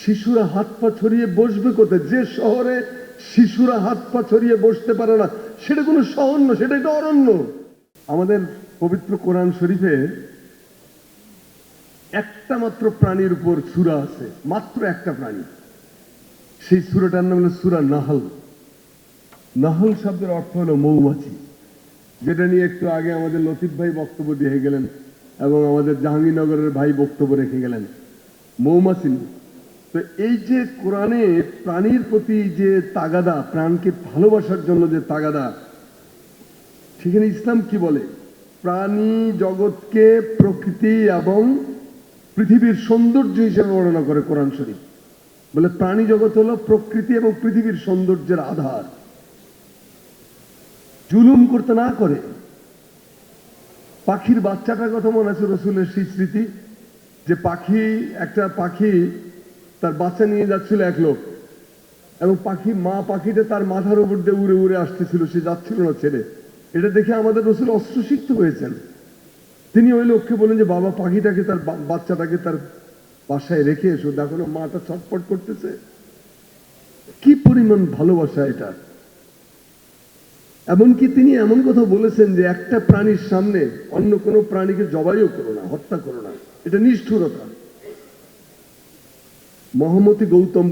শিশুরা হাত পা ছড়িয়ে বসবে কোথায়? যে শহরে শিশুরা হাত পা ছড়িয়ে বসতে পারে না, সেটা কোনো শহর না, সেটা একটা অরণ্য। আমাদের পবিত্র কোরআন শরীফে একটা মাত্র প্রাণীর উপর সূরা আছে, মাত্র একটা প্রাণী। সেই সূরাটার নাম হলো সূরা নাহল। নাহল শব্দের অর্থ হলো মৌমাছি, যেটা নিয়ে একটু আগে আমাদের লতিফ ভাই বক্তব্য দিয়ে গেলেন এবং আমাদের জাহাঙ্গীরনগরের ভাই বক্তব্য রেখে গেলেন। মৌমাছি। তো এই যে কোরআনে প্রাণীর প্রতি যে তাগাদা, প্রাণকে ভালোবাসার জন্য যে তাগাদা, সেখানে ইসলাম কি বলে? প্রাণী জগৎকে প্রকৃতি এবং পৃথিবীর সৌন্দর্য হিসেবে বর্ণনা করে কোরআন শরীফ। বলে প্রাণী জগৎ হলো প্রকৃতি এবং পৃথিবীর সৌন্দর্যের আধার। জুলুম করতে না করে। পাখির বাচ্চাটার কথা মনে আছে রসুলের সেই স্মৃতি, যে একটা পাখি তার বাচ্চা নিয়ে যাচ্ছিল এক লোক, এবং মা পাখিটা তার মাথার উপর দিয়ে উড়ে উড়ে আসতেছিল, সে যাচ্ছিল না ছেড়ে। এটা দেখে আমাদের রসুল অস্ত্রসিক্ত হয়েছেন। তিনি ওই লোককে বলেন যে বাবা, পাখিটাকে, তার বাচ্চাটাকে তার বাসায় রেখে এসো, দেখো না মাটা ছটফট করতেছে। কি পরিমাণ ভালোবাসা এটা! এমনকি তিনি এমন কথা বলেছেন যে একটা প্রাণীর সামনে অন্য কোনো প্রাণীকে জবাইও করো না, হত্যা করো না, এটা নিষ্ঠুরতা। মহামতি গৌতম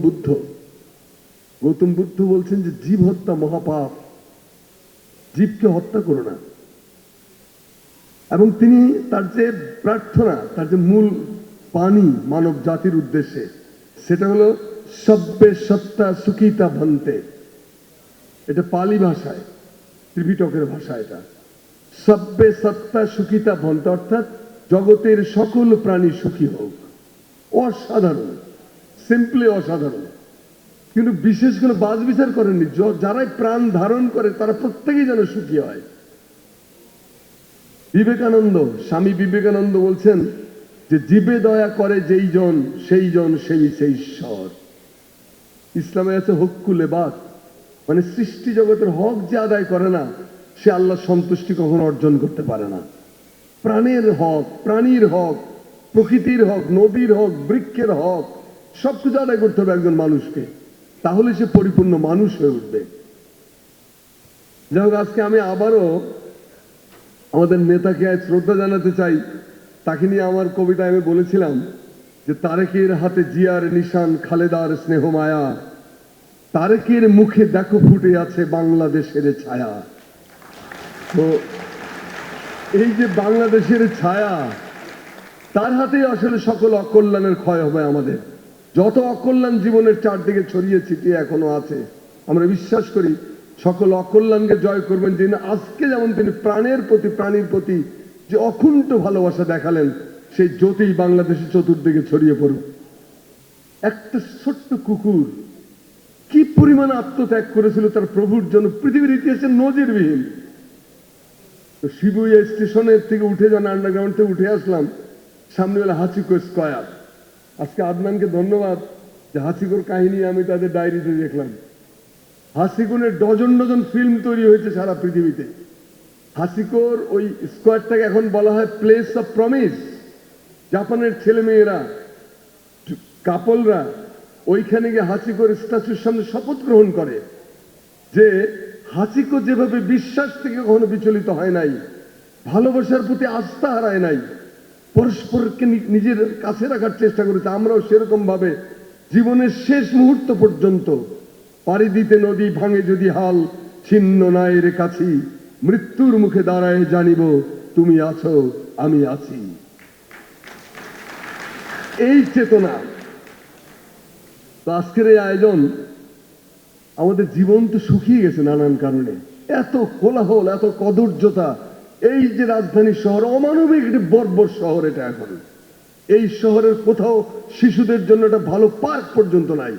বুদ্ধ বলছেন যে জীব হত্যা মহাপাপ, জীবকে হত্যা করো না। এবং তিনি তার যে প্রার্থনা, তার যে মূল বাণী মানব জাতির উদ্দেশ্যে, সেটা হলো সব্বে সত্তা সুখিতা ভন্তে। এটা পালি ভাষায়, ত্রিপিটকের ভাষা। এটা সব্বে সত্তা সুখিতা ভন্তে, অর্থাৎ জগতের সকল প্রাণী সুখী হোক। অসাধারণ, সিম্পলি অসাধারণ। কিন্তু বিশেষ করে বাজ বিচার করেননি। যারাই প্রাণ ধারণ করে তারা প্রত্যেকেই যেন সুখী হয়। স্বামী বিবেকানন্দ বলছেন যে জীবে দয়া করে যেই জন সেই ঈশ্বর। ইসলামে আছে হক্কুলে বাদ, মানে সৃষ্টি জগতের হক যে আদায় করে না, সে আল্লাহর সন্তুষ্টি কখনো অর্জন করতে পারে না। প্রাণের হক, প্রাণীর হক, প্রকৃতির হক, নদীর হক, বৃক্ষের হক, সবকিছু আদায় করতে হবে একজন মানুষকে, তাহলে সে পরিপূর্ণ মানুষ হয়ে উঠবে। যাই হোক, আজকে আমি আবারও আমাদের নেতাকে শ্রদ্ধা জানাতে চাই। তাকে নিয়ে আমার কবিতায় আমি বলেছিলাম যে তারেকের হাতে জিয়ার নিশান, খালেদার স্নেহ মায়া, তারেকের মুখে দেখো ফুটে আছে বাংলাদেশের ছায়া। তো এই যে বাংলাদেশের ছায়া, তার হাতেই আসলে সকল অকল্যাণের ক্ষয় হবে। আমাদের যত অকল্যাণ জীবনের চারদিকে ছড়িয়ে ছিটিয়ে এখনো আছে, আমরা বিশ্বাস করি সকল অকল্যাণকে জয় করবেন যিনি। আজকে যেমন তিনি প্রাণীর প্রতি যে অকুণ্ঠ ভালোবাসা দেখালেন, সেই জ্যোতি বাংলাদেশের চতুর্দিকে ছড়িয়ে পড়ুক। একটা ছোট্ট কুকুর কি পরিমাণ আত্মত্যাগ করেছিল তার প্রভুর জন্য, পৃথিবীর ইতিহাসে নজিরবিহীন। তো শিবুয়া স্টেশনের থেকে উঠে যান, আন্ডারগ্রাউন্ড থেকে উঠে আসলাম, সামনে হলো হাসিকো স্কয়ার। আজকে আদনানকে ধন্যবাদ যে হাসিকোর কাহিনী আমি তাদের ডায়েরিতে দেখলাম। হাসিকোনের ডজন ফিল্ম তৈরি হয়েছে সারা পৃথিবীতে। হাসিকোর ওই স্কোয়ারটাকে এখন বলা হয় প্লেস অফ প্রমিস। জাপানের ছেলেমেয়েরা, কাপলরা ওইখানে গিয়ে হাসিকোর স্ট্যাচুর সামনে শপথ গ্রহণ করে যে হাসিকো যেভাবে বিশ্বাস থেকে কখনো বিচলিত হয় নাই, ভালোবাসার প্রতি আস্থা হারায় নাই, পরস্পরকে নিজের কাছে রাখার চেষ্টা করেছে, আমরাও সেরকম ভাবে জীবনের শেষ মুহূর্ত পর্যন্ত পাড়ি দিতে নদী ভাঙে যদি হাল, ছিন্ন নাই রে কাছি, মৃত্যুর মুখে দাঁড়ায় জানিব তুমি আছো আমি আছি। এই চেতনা। তো আজকের এই আয়োজন, আমাদের জীবন তো শুকিয়ে গেছে নানান কারণে। এত কোলাহল, এত কদর্যতা। এই যে রাজধানী শহর, অমানবিক একটি বর্বর শহর এটা। এখন এই শহরের কোথাও শিশুদের জন্য একটা ভালো পার্ক পর্যন্ত নাই।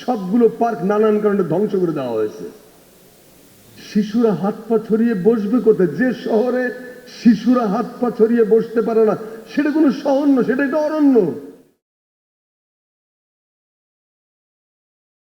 সবগুলো পার্ক নানান কারণে ধ্বংস করে দেওয়া হয়েছে। শিশুরা হাত পা ছড়িয়ে বসবে কোথায়? যে শহরে শিশুরা হাত পা ছড়িয়ে বসতে পারে না, সেটা কোনো শহর না, সেটা একটা অরণ্য।